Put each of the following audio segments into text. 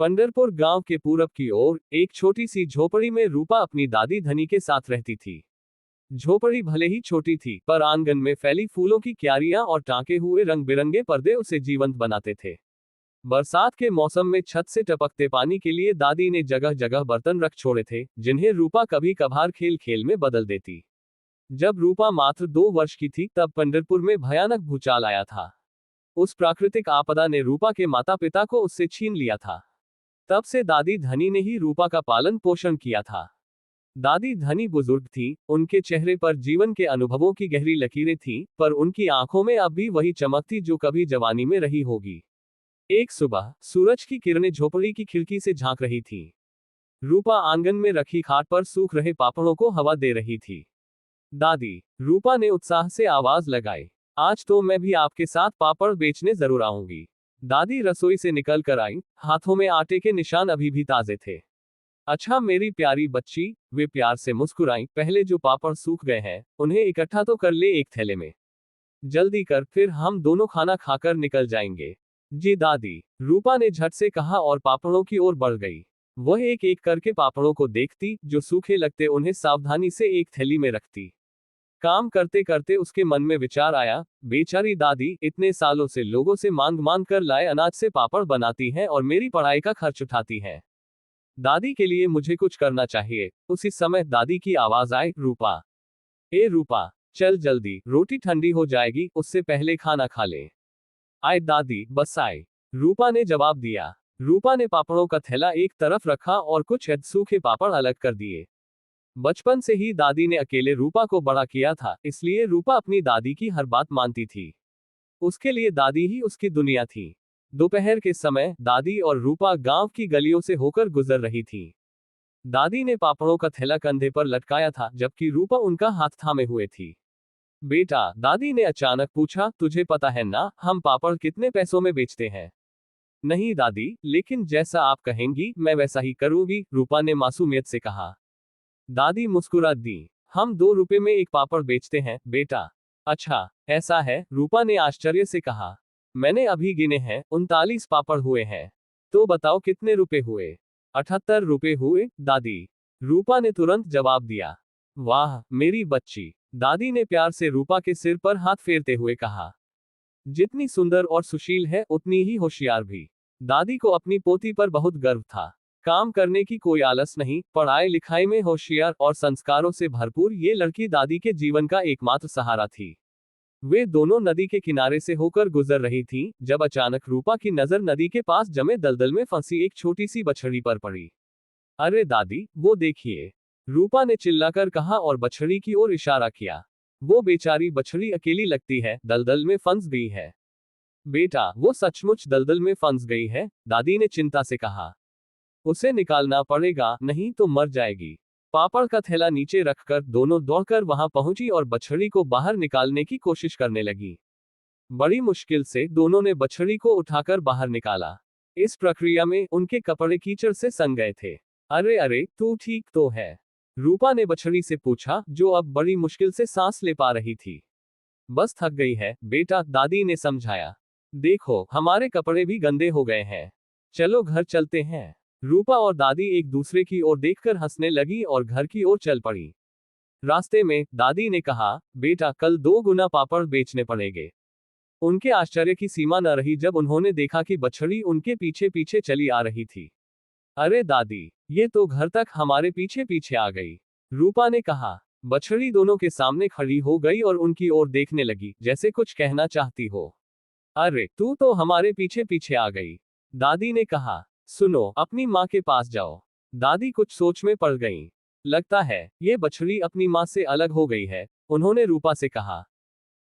पंढरपुर गांव के पूरब की ओर एक छोटी सी झोपड़ी में रूपा अपनी दादी धनी के साथ रहती थी। झोपड़ी भले ही छोटी थी, पर आंगन में फैली फूलों की क्यारियां और टांके हुए रंग बिरंगे पर्दे उसे जीवंत बनाते थे। बरसात के मौसम में छत से टपकते पानी के लिए दादी ने जगह जगह बर्तन रख छोड़े थे, जिन्हें रूपा कभी कभार खेल खेल में बदल देती। जब रूपा मात्र 2 वर्ष की थी, तब पंढरपुर में भयानक भूचाल आया था। उस प्राकृतिक आपदा ने रूपा के माता पिता को उससे छीन लिया था। तब से दादी धनी ने ही रूपा का पालन पोषण किया था। दादी धनी बुजुर्ग थी, उनके चेहरे पर जीवन के अनुभवों की गहरी लकीरें थीं, पर उनकी आंखों में अब भी वही चमक थी जो कभी जवानी में रही होगी। एक सुबह सूरज की किरणें झोपड़ी की खिड़की से झांक रही थीं। रूपा आंगन में रखी खाट पर सूख रहे पापड़ों को हवा दे रही थी। दादी, रूपा ने उत्साह से आवाज लगाई, आज तो मैं भी आपके साथ पापड़ बेचने जरूर आऊंगी। दादी रसोई से निकल कर आई, हाथों में आटे के निशान अभी भी ताजे थे। अच्छा मेरी प्यारी बच्ची, वे प्यार से मुस्कुराई, पहले जो पापड़ सूख गए हैं उन्हें इकट्ठा तो कर ले एक थैले में। जल्दी कर, फिर हम दोनों खाना खाकर निकल जाएंगे। जी दादी, रूपा ने झट से कहा और पापड़ों की ओर बढ़ गई। वह एक एक करके पापड़ों को देखती, जो सूखे लगते उन्हें सावधानी से एक थैली में रखती। काम करते करते उसके मन में विचार आया, बेचारी दादी इतने सालों से लोगों से मांग मांग कर लाए अनाज से पापड़ बनाती हैं और मेरी पढ़ाई का खर्च उठाती हैं। दादी के लिए मुझे कुछ करना चाहिए। उसी समय दादी की आवाज आई, रूपा, ए रूपा, चल जल्दी, रोटी ठंडी हो जाएगी, उससे पहले खाना खा ले। आए दादी, बस आए, रूपा ने जवाब दिया। रूपा ने पापड़ों का थैला एक तरफ रखा और कुछ सूखे पापड़ अलग कर दिए। बचपन से ही दादी ने अकेले रूपा को बड़ा किया था, इसलिए रूपा अपनी दादी की हर बात मानती थी। उसके लिए दादी ही उसकी दुनिया थी। दोपहर के समय दादी और रूपा गांव की गलियों से होकर गुजर रही थी। दादी ने पापड़ों का थैला कंधे पर लटकाया था, जबकि रूपा उनका हाथ थामे हुए थी। बेटा, दादी ने अचानक पूछा, तुझे पता है ना हम पापड़ कितने पैसों में बेचते हैं? नहीं दादी, लेकिन जैसा आप कहेंगी मैं वैसा ही करूंगी, रूपा ने मासूमियत से कहा। दादी मुस्कुरा दी, हम 2 रुपए में एक पापड़ बेचते हैं बेटा। अच्छा, ऐसा है, रूपा ने आश्चर्य से कहा। मैंने अभी गिने हैं, 39 पापड़ हुए हैं। तो बताओ कितने रुपए हुए? 78 रुपए हुए दादी, रूपा ने तुरंत जवाब दिया। वाह मेरी बच्ची, दादी ने प्यार से रूपा के सिर पर हाथ फेरते हुए कहा। जितनी सुंदर और सुशील है उतनी ही होशियार भी। दादी को अपनी पोती पर बहुत गर्व था। काम करने की कोई आलस नहीं, पढ़ाई लिखाई में होशियार और संस्कारों से भरपूर ये लड़की दादी के जीवन का एकमात्र सहारा थी। वे दोनों नदी के किनारे से होकर गुजर रही थीं, जब अचानक रूपा की नजर नदी के पास जमे दलदल में फंसी एक छोटी सी बछड़ी पर पड़ी। अरे दादी, वो देखिए, रूपा ने चिल्लाकर कहा और बछड़ी की ओर इशारा किया। वो बेचारी बछड़ी अकेली लगती है, दलदल में फंस गई है। बेटा, वो सचमुच दलदल में फंस गई है, दादी ने चिंता से कहा। उसे निकालना पड़ेगा, नहीं तो मर जाएगी। पापड़ का थैला नीचे रखकर दोनों दौड़कर वहां पहुंची और बछड़ी को बाहर निकालने की कोशिश करने लगी। बड़ी मुश्किल से दोनों ने बछड़ी को उठाकर बाहर निकाला। इस प्रक्रिया में उनके कपड़े कीचड़ से सन गए थे। अरे अरे, तू ठीक तो है? रूपा ने बछड़ी से पूछा, जो अब बड़ी मुश्किल से सांस ले पा रही थी। बस थक गई है बेटा, दादी ने समझाया। देखो, हमारे कपड़े भी गंदे हो गए हैं। चलो घर चलते हैं। रूपा और दादी एक दूसरे की ओर देखकर हंसने लगी और घर की ओर चल पड़ी। रास्ते में दादी ने कहा, बेटा कल 2 गुना पापड़ बेचने पड़ेंगे। उनके आश्चर्य की सीमा न रही जब उन्होंने देखा कि बछड़ी उनके पीछे पीछे चली आ रही थी। अरे दादी, ये तो घर तक हमारे पीछे पीछे आ गई, रूपा ने कहा। बछड़ी दोनों के सामने खड़ी हो गई और उनकी ओर देखने लगी, जैसे कुछ कहना चाहती हो। अरे तू तो हमारे पीछे पीछे आ गई, दादी ने कहा। सुनो, अपनी माँ के पास जाओ। दादी कुछ सोच में पड़ गईं। लगता है ये बछड़ी अपनी माँ से अलग हो गई है, उन्होंने रूपा से कहा।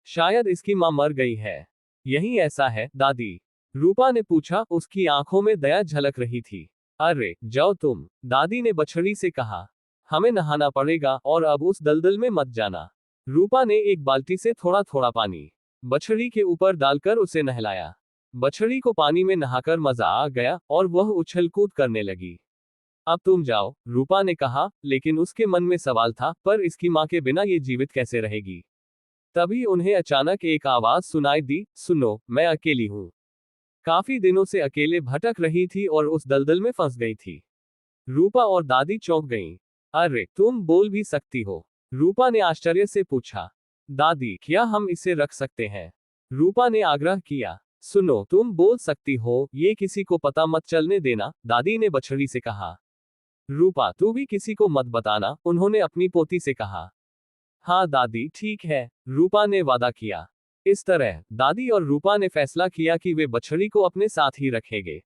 शायद इसकी माँ मर गई है। यही ऐसा है दादी, रूपा ने पूछा, उसकी आंखों में दया झलक रही थी। अरे जाओ तुम, दादी ने बछड़ी से कहा। हमें नहाना पड़ेगा और अब उस दलदल में मत जाना। रूपा ने एक बाल्टी से थोड़ा थोड़ा पानी बछड़ी के ऊपर डालकर उसे नहलाया। बछड़ी को पानी में नहाकर मजा आ गया और वह उछल कूद करने लगी। अब तुम जाओ, रूपा ने कहा, लेकिन उसके मन में सवाल था, पर इसकी माँ के बिना ये जीवित कैसे रहेगी? तभी उन्हें अचानक एक आवाज सुनाई दी, सुनो, मैं अकेली हूँ। काफी दिनों से अकेले भटक रही थी और उस दलदल में फंस गई थी। रूपा और दादी चौंक गईं। अरे, तुम बोल भी सकती हो? रूपा ने आश्चर्य से पूछा। दादी, क्या हम इसे रख सकते हैं? रूपा ने आग्रह किया। सुनो, तुम बोल सकती हो, ये किसी को पता मत चलने देना, दादी ने बछड़ी से कहा। रूपा, तू भी किसी को मत बताना, उन्होंने अपनी पोती से कहा। हाँ दादी, ठीक है, रूपा ने वादा किया। इस तरह दादी और रूपा ने फैसला किया कि वे बछड़ी को अपने साथ ही रखेंगे।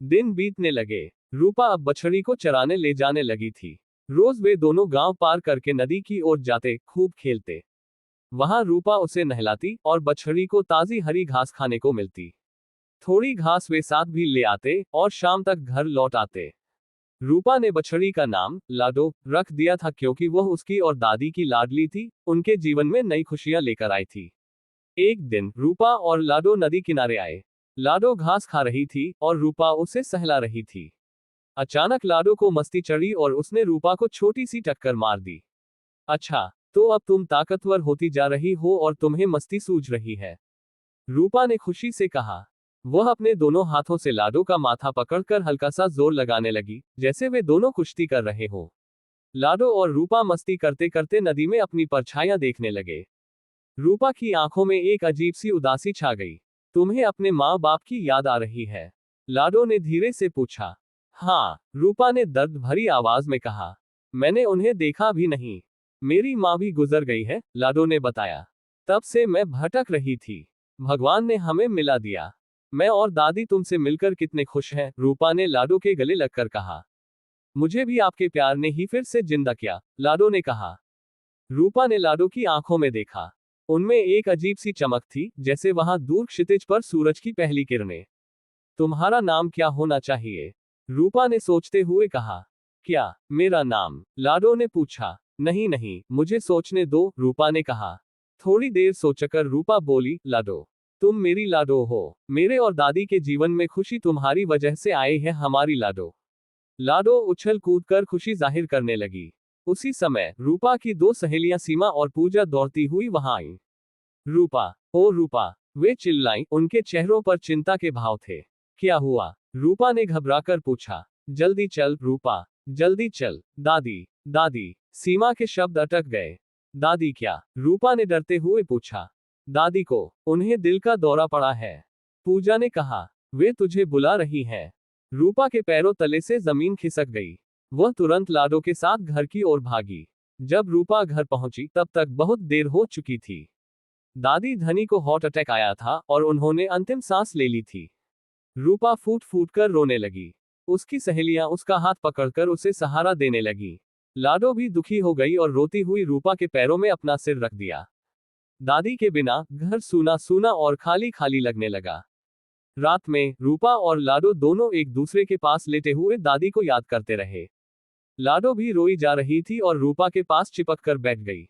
दिन बीतने लगे। रूपा अब बछड़ी को चराने ले जाने लगी थी। रोज वे दोनों गांव पार करके नदी की ओर जाते, खूब खेलते। वहां रूपा उसे नहलाती और बछड़ी को ताजी हरी घास खाने को मिलती। थोड़ी घास वे साथ भी ले आते और शाम तक घर लौट आते। रूपा ने बछड़ी का नाम लाडो रख दिया था क्योंकि वह उसकी और दादी की लाडली थी, उनके जीवन में नई खुशियां लेकर आई थी। एक दिन रूपा और लाडो नदी किनारे आए। लाडो घास खा रही थी और रूपा उसे सहला रही थी। अचानक लाडो को मस्ती चढ़ी और उसने रूपा को छोटी सी टक्कर मार दी। अच्छा, तो अब तुम ताकतवर होती जा रही हो और तुम्हें मस्ती सूझ रही है, रूपा ने खुशी से कहा। वह अपने दोनों हाथों से लाडो का माथा पकड़कर हल्का सा जोर लगाने लगी, जैसे वे दोनों कुश्ती कर रहे हो। लाडो और रूपा मस्ती करते करते नदी में अपनी परछाइयां देखने लगे। रूपा की आंखों में एक अजीब सी उदासी छा गई। तुम्हें अपने माँ बाप की याद आ रही है? लाडो ने धीरे से पूछा। हाँ, रूपा ने दर्द भरी आवाज में कहा। मैंने उन्हें देखा भी नहीं। मेरी माँ भी गुजर गई है, लाडो ने बताया। तब से मैं भटक रही थी। भगवान ने हमें मिला दिया। मैं और दादी तुमसे मिलकर कितने खुश हैं, रूपा ने लाडो के गले लगकर कहा। मुझे भी आपके प्यार ने ही फिर से जिंदा किया, लाडो ने कहा। रूपा ने लाडो की आंखों में देखा। उनमें एक अजीब सी चमक थी, जैसे वहां दूर क्षितिज पर सूरज की पहली किरणें। तुम्हारा नाम क्या होना चाहिए? रूपा ने सोचते हुए कहा। क्या मेरा नाम? लाडो ने पूछा। नहीं नहीं, मुझे सोचने दो, रूपा ने कहा। थोड़ी देर सोचकर रूपा बोली, लाडो। तुम मेरी लाडो हो। मेरे और दादी के जीवन में खुशी तुम्हारी वजह से आई है, हमारी लाडो। लाडो उछल कूद कर खुशी जाहिर करने लगी। उसी समय रूपा की दो सहेलियां सीमा और पूजा दौड़ती हुई वहां आईं। रूपा, ओ रूपा, वे चिल्लाईं, उनके चेहरों पर चिंता के भाव थे। क्या हुआ? रूपा ने घबराकर पूछा। जल्दी चल रूपा, जल्दी चल, दादी, दादी, सीमा के शब्द अटक गए। दादी क्या? रूपा ने डरते हुए पूछा। दादी को, उन्हें दिल का दौरा पड़ा है, पूजा ने कहा। वे तुझे बुला रही हैं। रूपा के पैरों तले से जमीन खिसक गई। वह तुरंत लाडो के साथ घर की ओर भागी। जब रूपा घर पहुंची तब तक बहुत देर हो चुकी थी। दादी धनी को हार्ट अटैक आया था और उन्होंने अंतिम सांस ले ली थी। रूपा फूट फूट कर रोने लगी। उसकी सहेलियां उसका हाथ पकड़कर उसे सहारा देने लगी। लाडो भी दुखी हो गई और रोती हुई रूपा के पैरों में अपना सिर रख दिया। दादी के बिना घर सूना सूना और खाली खाली लगने लगा। रात में रूपा और लाडो दोनों एक दूसरे के पास लेटे हुए दादी को याद करते रहे। लाडो भी रोई जा रही थी और रूपा के पास चिपक कर बैठ गई।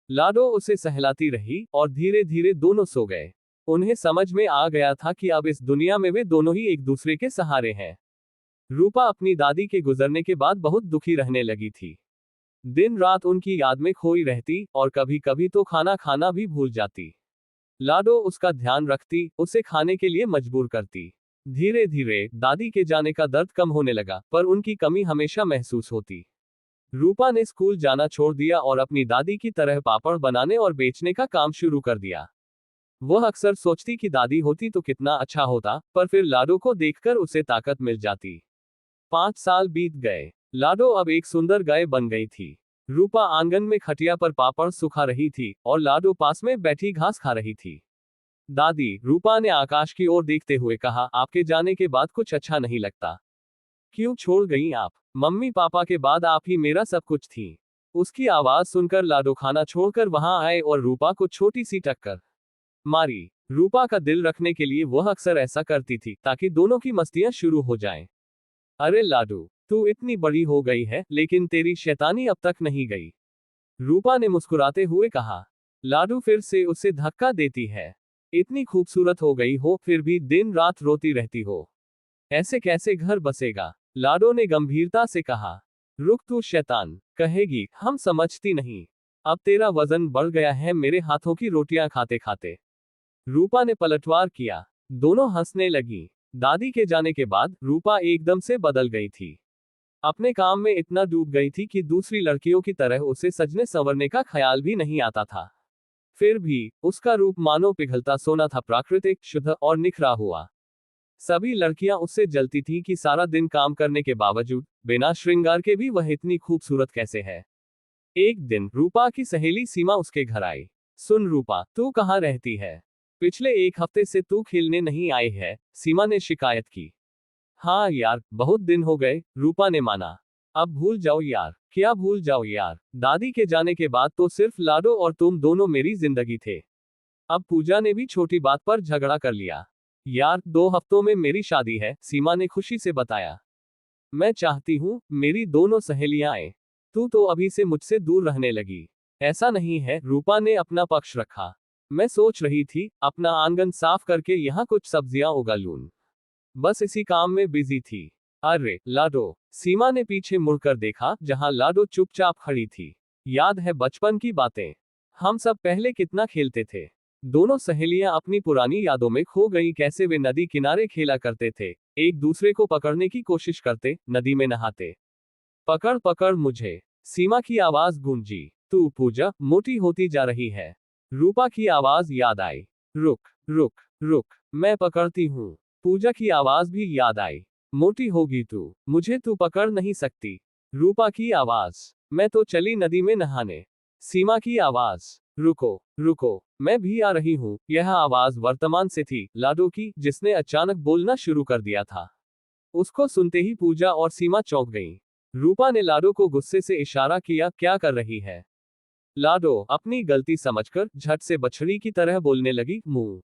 लाडो उसे सहलाती रही और धीरे धीरे दोनों सो गए। उन्हें समझ में आ गया था कि अब इस दुनिया में वे दोनों ही एक दूसरे के सहारे हैं। रूपा अपनी दादी के गुजरने के बाद बहुत दुखी रहने लगी थी। दिन रात उनकी याद में खोई रहती और कभी कभी तो खाना खाना भी भूल जाती। लाडो उसका ध्यान रखती, उसे खाने के लिए मजबूर करती। धीरे धीरे दादी के जाने का दर्द कम होने लगा, पर उनकी कमी हमेशा महसूस होती। रूपा ने स्कूल जाना छोड़ दिया और अपनी दादी की तरह पापड़ बनाने और बेचने का काम शुरू कर दिया। वह अक्सर सोचती कि दादी होती तो कितना अच्छा होता, पर फिर लाडो को देखकर उसे ताकत मिल जाती। 5 साल बीत गए। लाडो अब एक सुंदर गाय बन गई थी। रूपा आंगन में खटिया पर पापड़ सुखा रही थी और लाडो पास में बैठी घास खा रही थी। दादी, रूपा ने आकाश की ओर देखते हुए कहा, आपके जाने के बाद कुछ अच्छा नहीं लगता। क्यों छोड़ गई आप? मम्मी पापा के बाद आप ही मेरा सब कुछ थी। उसकी आवाज सुनकर लाडो खाना छोड़कर वहां आए और रूपा को छोटी सी टक्कर मारी। रूपा का दिल रखने के लिए वह अक्सर ऐसा करती थी, ताकि दोनों की मस्तियां शुरू हो जाएं। अरे लाडो, तू इतनी बड़ी हो गई है, लेकिन तेरी शैतानी अब तक नहीं गई, रूपा ने मुस्कुराते हुए कहा। लाडो फिर से उसे धक्का देती है। इतनी खूबसूरत हो गई हो, फिर भी दिन रात रोती रहती हो। ऐसे कैसे घर बसेगा? लाडो ने गंभीरता से कहा। रुक तू शैतान, कहेगी, हम समझती नहीं। अब तेरा वजन बढ़ गया है मेरे हाथों की रोटियां खाते खाते। रूपा ने पलटवार किया। दोनों हंसने लगी। दादी के जाने के बाद रूपा एकदम से बदल गई थी। अपने काम में इतना डूब गई थी कि दूसरी लड़कियों की तरह उसे सजने संवरने का ख्याल भी नहीं आता था। फिर भी उसका रूप मानो पिघलता सोना था, प्राकृतिक, शुद्ध और निखरा हुआ। सभी लड़कियां उससे जलती थीं कि सारा दिन काम करने के बावजूद बिना श्रृंगार के भी वह इतनी खूबसूरत कैसे है। एक दिन रूपा की सहेली सीमा उसके घर आई। सुन रूपा, तू कहाँ रहती है? पिछले एक हफ्ते से तू खेलने नहीं आई है, सीमा ने शिकायत की। हाँ यार, बहुत दिन हो गए, रूपा ने माना। अब भूल जाओ यार। क्या भूल जाओ यार? दादी के जाने के बाद तो सिर्फ लाडो और तुम दोनों मेरी जिंदगी थे। अब पूजा ने भी छोटी बात पर झगड़ा कर लिया। यार, 2 हफ्तों में मेरी शादी है, सीमा ने खुशी से बताया। मैं चाहती हूँ मेरी दोनों सहेलियां आए। तू तो अभी से मुझसे दूर रहने लगी। ऐसा नहीं है, रूपा ने अपना पक्ष रखा। मैं सोच रही थी अपना आंगन साफ करके यहाँ कुछ सब्जियां उगा लूं। बस इसी काम में बिजी थी। अरे लाडो, सीमा ने पीछे मुड़कर देखा जहां लाडो चुपचाप खड़ी थी। याद है बचपन की बातें? हम सब पहले कितना खेलते थे। दोनों सहेलियां अपनी पुरानी यादों में खो गई, कैसे वे नदी किनारे खेला करते थे, एक दूसरे को पकड़ने की कोशिश करते, नदी में नहाते। पकड़ पकड़ मुझे, सीमा की आवाज गूंजी। तू पूजा मोटी होती जा रही है। रूपा की आवाज याद आई। रुक रुक रुक, मैं पकड़ती हूँ। पूजा की आवाज भी याद आई। मोटी होगी तू, मुझे तू पकड़ नहीं सकती। रूपा की आवाज, मैं तो चली नदी में नहाने। सीमा की आवाज, रुको रुको, मैं भी आ रही हूँ। यह आवाज वर्तमान से थी, लाडो की, जिसने अचानक बोलना शुरू कर दिया था। उसको सुनते ही पूजा और सीमा चौंक गईं। रूपा ने लाडो को गुस्से से इशारा किया, क्या कर रही है? लाडो अपनी गलती समझकर झट से बछड़ी की तरह बोलने लगी, मुंह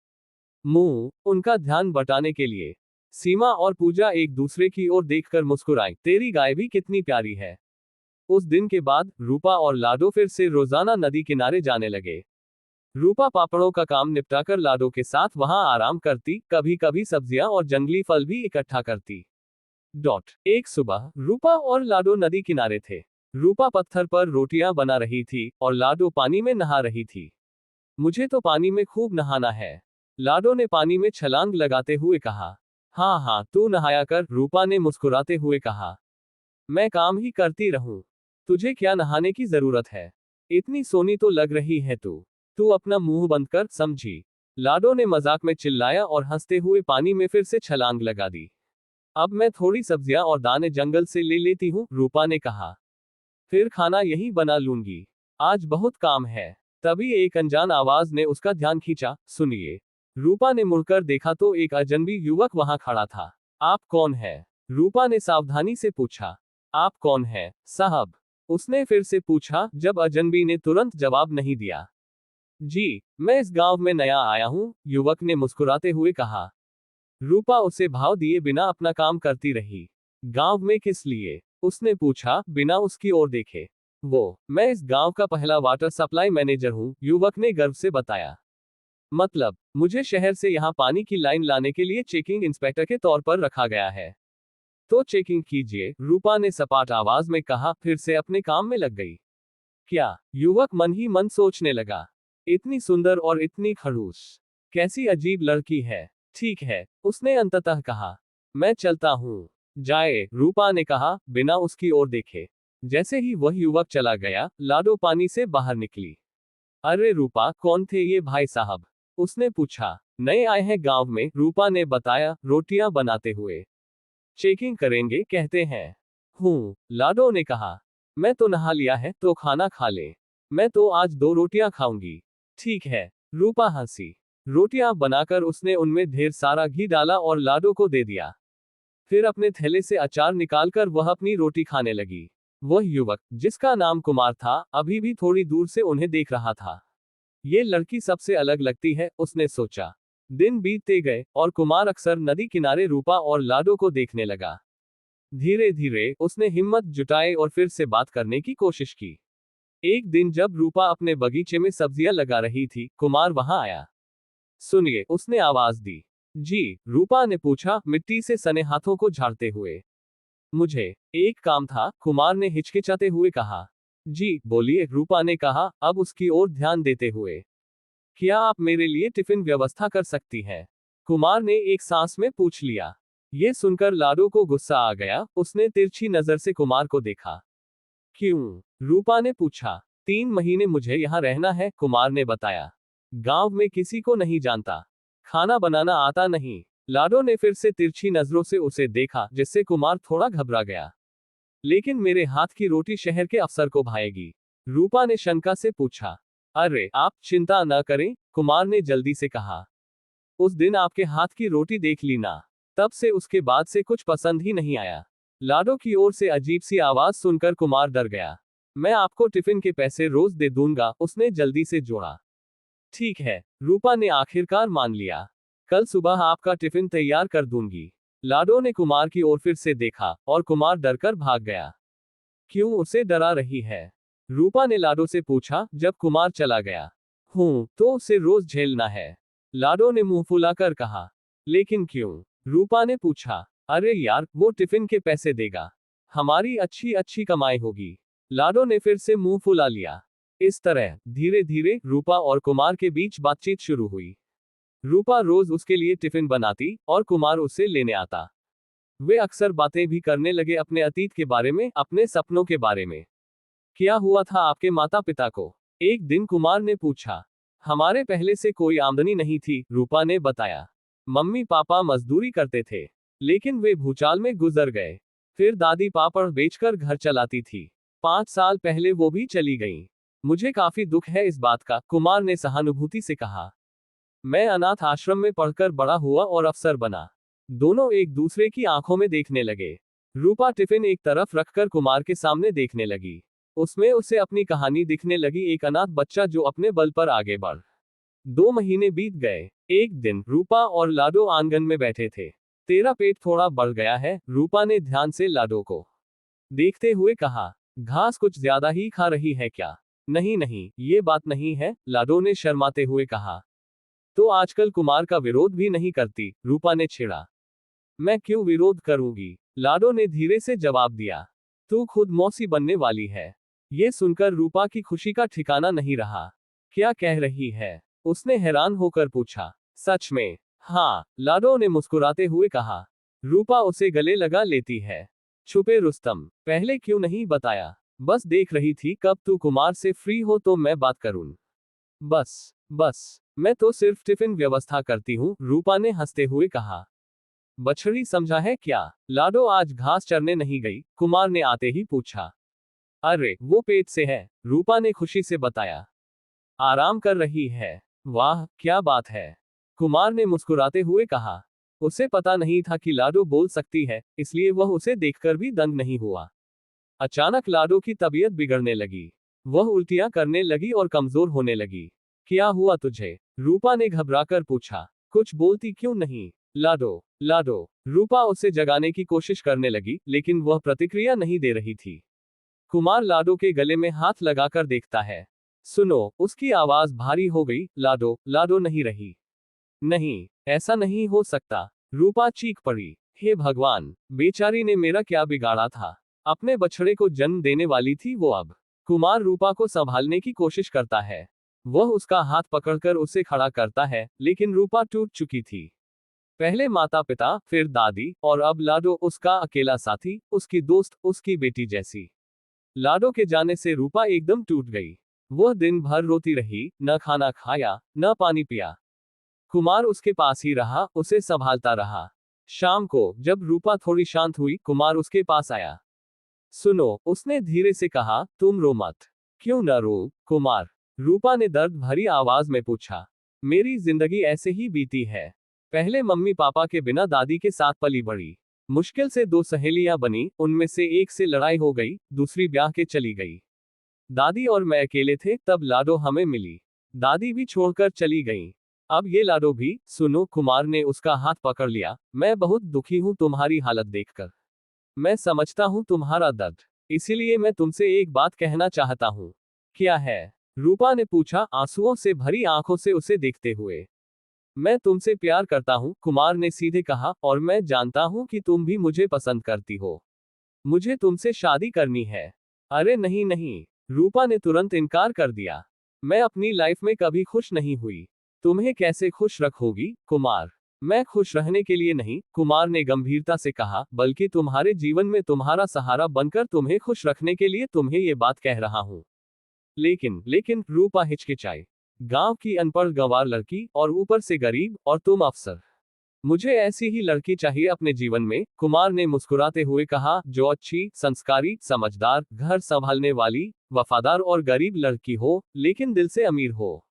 मुंह। उनका ध्यान बटाने के लिए सीमा और पूजा एक दूसरे की ओर देखकर मुस्कुराई। तेरी गाय भी कितनी प्यारी है। उस दिन के बाद रूपा और लाडो फिर से रोजाना नदी किनारे जाने लगे। रूपा पापड़ों का काम निपटाकर लाडो के साथ वहां आराम करती, कभी कभी सब्जियां और जंगली फल भी इकट्ठा करती। एक सुबह रूपा और लाडो नदी किनारे थे। रूपा पत्थर पर रोटियां बना रही थी और लाडो पानी में नहा रही थी। मुझे तो पानी में खूब नहाना है, लाडो ने पानी में छलांग लगाते हुए कहा। हाँ हाँ, तू नहाया कर, रूपा ने मुस्कुराते हुए कहा। मैं काम ही करती रहूं, तुझे क्या नहाने की जरूरत है? इतनी सोनी तो लग रही है तू। तू अपना मुंह बंद कर, समझी? लाडो ने मजाक में चिल्लाया और हंसते हुए पानी में फिर से छलांग लगा दी। अब मैं थोड़ी सब्जियां और दाने जंगल से ले लेती हूँ, रूपा ने कहा। फिर खाना यहीं बना लूंगी, आज बहुत काम है। तभी एक अनजान आवाज ने उसका ध्यान खींचा। सुनिए। रूपा ने मुड़कर देखा तो एक अजनबी युवक वहां खड़ा था। आप कौन है? रूपा ने सावधानी से पूछा। आप कौन है साहब? उसने फिर से पूछा, जब अजनबी ने तुरंत जवाब नहीं दिया। जी, मैं इस गांव में नया आया हूं, युवक ने मुस्कुराते हुए कहा। रूपा उसे भाव दिए बिना अपना काम करती रही। गांव में किस लिए? उसने पूछा बिना उसकी ओर देखे। मैं इस गांव का पहला वाटर सप्लाई मैनेजर हूं, युवक ने गर्व से बताया। मतलब, मुझे शहर से यहां पानी की लाइन लाने के लिए चेकिंग इंस्पेक्टर के तौर पर रखा गया है। तो चेकिंग कीजिए, रूपा ने सपाट आवाज में कहा, फिर से अपने काम में लग गई। क्या? युवक मन ही मन सोचने लगा। इतनी सुंदर और इतनी खड़ूस, कैसी अजीब लड़की है। ठीक है, उसने अंततः कहा। मैं चलता हूँ। जाए, रूपा ने कहा बिना उसकी ओर देखे। जैसे ही वह युवक चला गया, लाडो पानी से बाहर निकली। अरे रूपा, कौन थे ये भाई साहब? उसने पूछा। नए आए हैं गांव में, रूपा ने बताया, रोटियां बनाते हुए। चेकिंग करेंगे कहते हैं। लाडो ने कहा। मैं तो नहा लिया है, तो खाना खा ले। मैं तो आज 2 रोटियां खाऊंगी। ठीक है, रूपा हंसी। रोटियां बनाकर उसने उनमें ढेर सारा घी डाला और लाडो को दे दिया। फिर अपने थैले से अचार निकालकर वह अपनी रोटी खाने लगी। वह युवक, जिसका नाम कुमार था, अभी भी थोड़ी दूर से उन्हें देख रहा था। ये लड़की सबसे अलग लगती है, उसने सोचा। दिन बीतते गए और कुमार अक्सर नदी किनारे रूपा और लाडो को देखने लगा। धीरे धीरे उसने हिम्मत जुटाई और फिर से बात करने की कोशिश की। एक दिन जब रूपा अपने बगीचे में सब्जियां लगा रही थी, कुमार वहां आया। सुनिए, उसने आवाज दी। जी, रूपा ने पूछा, मिट्टी से सने हाथों को झाड़ते हुए। मुझे एक काम था, कुमार ने हिचकिचाते हुए कहा। जी बोलिए, रूपा ने कहा, अब उसकी ओर ध्यान देते हुए। क्या आप मेरे लिए टिफिन व्यवस्था कर सकती हैं? कुमार ने एक सांस में पूछ लिया। ये सुनकर लाडो को गुस्सा आ गया, उसने तिरछी नजर से कुमार को देखा। क्यों? रूपा ने पूछा। 3 महीने मुझे यहाँ रहना है, कुमार ने बताया। गांव में किसी को नहीं जानता। खाना बनाना आता नहीं। लाडो ने फिर से तिरछी नजरों से उसे देखा, जिससे कुमार थोड़ा घबरा गया। लेकिन मेरे हाथ की रोटी शहर के अफसर को भाएगी, रूपा ने शंका से पूछा। अरे आप चिंता न करें, कुमार ने जल्दी से कहा। उस दिन आपके हाथ की रोटी देख ली ना, तब से उसके बाद से कुछ पसंद ही नहीं आया। लाडो की ओर से अजीब सी आवाज सुनकर कुमार डर गया। मैं आपको टिफिन के पैसे रोज दे दूंगा, उसने जल्दी से जोड़ा। ठीक है, रूपा ने आखिरकार मान लिया। कल सुबह आपका टिफिन तैयार कर दूंगी। लाडो ने कुमार की ओर फिर से देखा और कुमार डरकर भाग गया। क्यों उसे डरा रही है? रूपा ने लाडो से पूछा जब कुमार चला गया। तो उसे रोज झेलना है, लाडो ने मुंह फुलाकर कहा। लेकिन क्यों? रूपा ने पूछा। अरे यार, वो टिफिन के पैसे देगा, हमारी अच्छी अच्छी कमाई होगी। लाडो ने फिर से मुंह फुला लिया। इस तरह धीरे धीरे रूपा और कुमार के बीच बातचीत शुरू हुई। रूपा रोज उसके लिए टिफिन बनाती और कुमार उसे लेने आता। वे अक्सर बातें भी करने लगे, अपने अतीत के बारे में, अपने सपनों के बारे में। क्या हुआ था आपके माता पिता को? एक दिन कुमार ने पूछा। हमारे पहले से कोई आमदनी नहीं थी, रूपा ने बताया। मम्मी पापा मजदूरी करते थे, लेकिन वे भूचाल में गुजर गए। फिर दादी पापड़ बेचकर घर चलाती थी। 5 साल पहले वो भी चली गईं। मुझे काफी दुख है इस बात का, कुमार ने सहानुभूति से कहा। मैं अनाथ आश्रम में पढ़कर बड़ा हुआ और अफसर बना। दोनों एक दूसरे की आंखों में देखने लगे। रूपा टिफिन एक तरफ रखकर कुमार के सामने देखने लगी। उसमें उसे अपनी कहानी दिखने लगी, एक अनाथ बच्चा जो अपने बल पर आगे बढ़। 2 महीने बीत गए। एक दिन रूपा और लाडो आंगन में बैठे थे। तेरा पेट थोड़ा बढ़ गया है, रूपा ने ध्यान से लाडो को देखते हुए कहा। घास कुछ ज्यादा ही खा रही है क्या? नहीं नहीं, ये बात नहीं है, लाडो ने शर्माते हुए कहा। तो आजकल कुमार का विरोध भी नहीं करती, रूपा ने छेड़ा। मैं क्यों विरोध करूंगी, लाडो ने धीरे से जवाब दिया। तू खुद मौसी बनने वाली है। ये सुनकर रूपा की खुशी का ठिकाना नहीं रहा। क्या कह रही है? उसने हैरान होकर पूछा। सच में? हाँ, लाडो ने मुस्कुराते हुए कहा। रूपा उसे गले लगा लेती है। छुपे रुस्तम, पहले क्यों नहीं बताया? बस देख रही थी कब तू कुमार से फ्री हो तो मैं बात करूं। बस मैं तो सिर्फ टिफिन व्यवस्था करती हूँ, रूपा ने हंसते हुए कहा। बछड़ी समझा है क्या? लाडो आज घास चरने नहीं गई, कुमार ने आते ही पूछा। अरे वो पेट से है, रूपा ने खुशी से बताया। आराम कर रही है। वाह क्या बात है, कुमार ने मुस्कुराते हुए कहा। उसे पता नहीं था कि लाडो बोल सकती है, इसलिए वह उसे देखकर भी दंग नहीं हुआ। अचानक लाडो की तबीयत बिगड़ने लगी। वह उल्टियां करने लगी और कमजोर होने लगी। क्या हुआ तुझे? रूपा ने घबराकर पूछा। कुछ बोलती क्यों नहीं? लाडो, रूपा उसे जगाने की कोशिश करने लगी, लेकिन वह प्रतिक्रिया नहीं दे रही थी। कुमार लाडो के गले में हाथ लगाकर देखता है। सुनो, उसकी आवाज भारी हो गई। लाडो नहीं रही। नहीं, ऐसा नहीं हो सकता, रूपा चीख पड़ी। हे भगवान, बेचारी ने मेरा क्या बिगाड़ा था? अपने बछड़े को जन्म देने वाली थी वो अब। कुमार रूपा को संभालने की कोशिश करता है। वह उसका हाथ पकड़कर उसे खड़ा करता है, लेकिन रूपा टूट चुकी थी। पहले माता पिता, फिर दादी, और अब लाडो उसका अकेला साथी, उसकी दोस्त, उसकी बेटी जैसी। लाडो के जाने से रूपा एकदम टूट गई। वह दिन भर रोती रही, न खाना खाया, न पानी पिया। कुमार उसके पास ही रहा, उसे संभालता रहा। शाम को जब रूपा थोड़ी शांत हुई, कुमार उसके पास आया। सुनो, उसने धीरे से कहा, तुम रो मत। क्यों न रो, कुमार? रूपा ने दर्द भरी आवाज में पूछा। मेरी जिंदगी ऐसे ही बीती है। पहले मम्मी पापा के बिना दादी के साथ पली बड़ी। मुश्किल से 2 सहेलियां बनी, उनमें से एक से लड़ाई हो गई, दूसरी ब्याह के चली गई। दादी और मैं अकेले थे, तब लाडो हमें मिली। दादी भी छोड़कर चली गई। अब ये लाडो भी। सुनो, कुमार ने उसका हाथ पकड़ लिया। मैं बहुत दुखी हूं तुम्हारी हालत देखकर। मैं समझता हूं तुम्हारा दर्द, इसीलिए मैं तुमसे एक बात कहना चाहता हूं। क्या है? रूपा ने पूछा, आंसुओं से भरी आंखों से उसे देखते हुए। मैं तुमसे प्यार करता हूं, कुमार ने सीधे कहा, और मैं जानता हूं कि तुम भी मुझे पसंद करती हो। मुझे तुमसे शादी करनी है। अरे नहीं नहीं, रूपा ने तुरंत इनकार कर दिया। मैं अपनी लाइफ में कभी खुश नहीं हुई। तुम्हें कैसे खुश रखोगी, कुमार? मैं खुश रहने के लिए नहीं, कुमार ने गंभीरता से कहा, बल्कि तुम्हारे जीवन में तुम्हारा सहारा बनकर तुम्हें खुश रखने के लिए तुम्हें ये बात कह रहा हूं। लेकिन रूपा हिचकिचाई। गांव की अनपढ़ गंवार लड़की और ऊपर से गरीब, और तुम अफसर। मुझे ऐसी ही लड़की चाहिए अपने जीवन में, कुमार ने मुस्कुराते हुए कहा, जो अच्छी, संस्कारी, समझदार, घर संभालने वाली, वफादार और गरीब लड़की हो, लेकिन दिल से अमीर हो।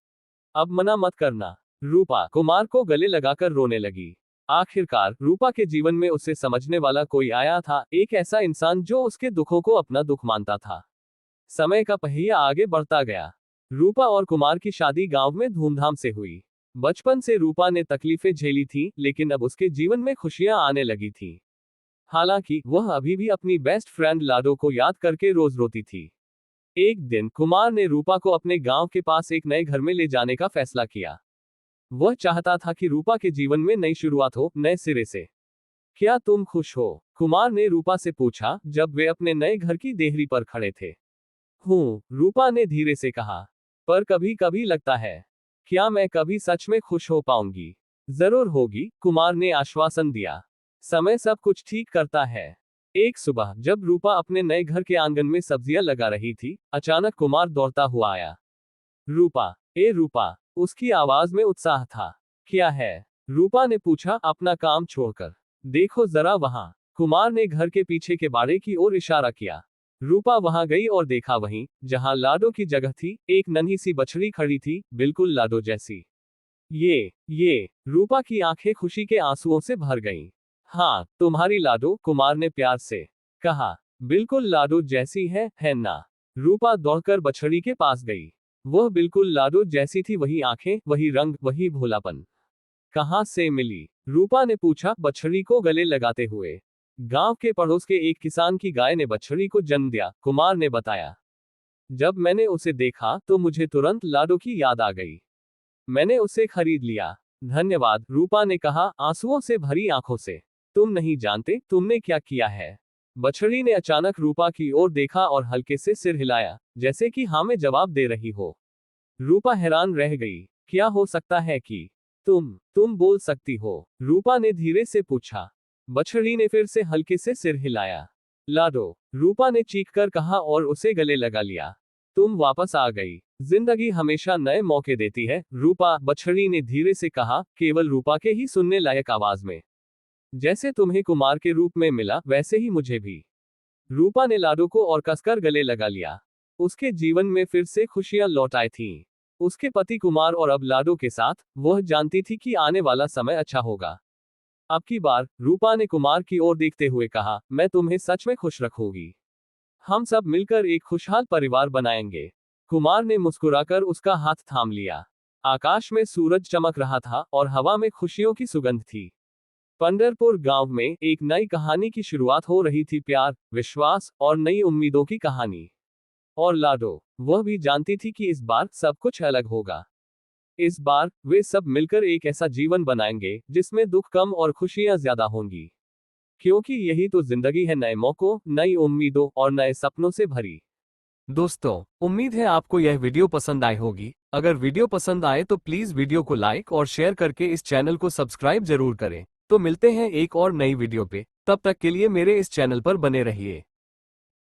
अब मना मत करना। रूपा कुमार को गले लगाकर रोने लगी। आखिरकार रूपा के जीवन में उसे समझने वाला कोई आया था, एक ऐसा इंसान जो उसके दुखों को अपना दुख मानता था। समय का पहिया आगे बढ़ता गया। रूपा और कुमार की शादी गांव में धूमधाम से हुई। बचपन से रूपा ने तकलीफें झेली थी, लेकिन अब उसके जीवन में खुशियां आने लगी थी। हालांकि वह अभी भी अपनी बेस्ट फ्रेंड लाडो को याद करके रोज रोती थी। एक दिन कुमार ने रूपा को अपने गांव के पास एक नए घर में ले जाने का फैसला किया। वह चाहता था कि रूपा के जीवन में नई शुरुआत हो, नए सिरे से। क्या तुम खुश हो? कुमार ने रूपा से पूछा, जब वे अपने नए घर की देहरी पर खड़े थे। हूँ, रूपा ने धीरे से कहा, पर कभी कभी लगता है, क्या मैं कभी सच में खुश हो पाऊंगी? जरूर होगी, कुमार ने आश्वासन दिया। समय सब कुछ ठीक करता है। एक सुबह जब रूपा अपने नए घर के आंगन में सब्जियां लगा रही थी, अचानक कुमार दौड़ता हुआ आया। रूपा, ए रूपा, उसकी आवाज में उत्साह था। क्या है? रूपा ने पूछा, अपना काम छोड़कर देखो जरा वहां। कुमार ने घर के पीछे के बाड़े की ओर इशारा किया। रूपा वहां गई और देखा, वहीं जहां लाडो की जगह थी, एक नन्ही सी बछड़ी खड़ी थी, बिल्कुल लाडो जैसी। ये रूपा की आंखें खुशी के आंसुओं से भर गईं। हाँ, तुम्हारी लाडो, कुमार ने प्यार से कहा। बिल्कुल लाडो जैसी है ना? रूपा दौड़कर बछड़ी के पास गई। वह बिल्कुल लाडो जैसी थी, वही आंखें, वही रंग, वही भोलापन। कहाँ से मिली? रूपा ने पूछा, बछड़ी को गले लगाते हुए। गांव के पड़ोस के एक किसान की गाय ने बछड़ी को जन्म दिया, कुमार ने बताया। जब मैंने उसे देखा तो मुझे तुरंत लाडो की याद आ गई। मैंने उसे खरीद लिया। धन्यवाद, रूपा ने कहा, आंसुओं से भरी आंखों से। तुम नहीं जानते तुमने क्या किया है। बछड़ी ने अचानक रूपा की ओर देखा और हल्के से सिर हिलाया, जैसे कि हाँ में जवाब दे रही हो। रूपा हैरान रह गई। क्या हो सकता है कि तुम बोल सकती हो? रूपा ने धीरे से पूछा। बछड़ी ने फिर से हल्के से सिर हिलाया। लाडो, रूपा ने चीखकर कहा और उसे गले लगा लिया। तुम वापस आ गई। जिंदगी हमेशा नए मौके देती है, रूपा, बछड़ी ने धीरे से कहा, केवल रूपा के ही सुनने लायक आवाज में। जैसे तुम्हें कुमार के रूप में मिला, वैसे ही मुझे भी। रूपा ने लाडो को और कसकर गले लगा लिया। उसके जीवन में फिर से खुशियां लौट आई थीं। उसके पति कुमार और अब लाडो के साथ, वह जानती थी कि आने वाला समय अच्छा होगा। अब की बार, रूपा ने कुमार की ओर देखते हुए कहा, मैं तुम्हें सच में खुश रखूंगी। हम सब मिलकर एक खुशहाल परिवार बनाएंगे। कुमार ने मुस्कुराकर उसका हाथ थाम लिया। आकाश में सूरज चमक रहा था और हवा में खुशियों की सुगंध थी। पंढरपुर गांव में एक नई कहानी की शुरुआत हो रही थी, प्यार, विश्वास और नई उम्मीदों की कहानी। और लाडो, वह भी जानती थी कि इस बार सब कुछ अलग होगा। इस बार वे सब मिलकर एक ऐसा जीवन बनाएंगे जिसमें दुख कम और खुशियां ज्यादा होंगी। क्योंकि यही तो जिंदगी है, नए मौकों, नई उम्मीदों और नए सपनों से भरी। दोस्तों, उम्मीद है आपको यह वीडियो पसंद आई होगी। अगर वीडियो पसंद आए तो प्लीज वीडियो को लाइक और शेयर करके इस चैनल को सब्सक्राइब जरूर करें। तो मिलते हैं एक और नई वीडियो पे, तब तक के लिए मेरे इस चैनल पर बने रहिए।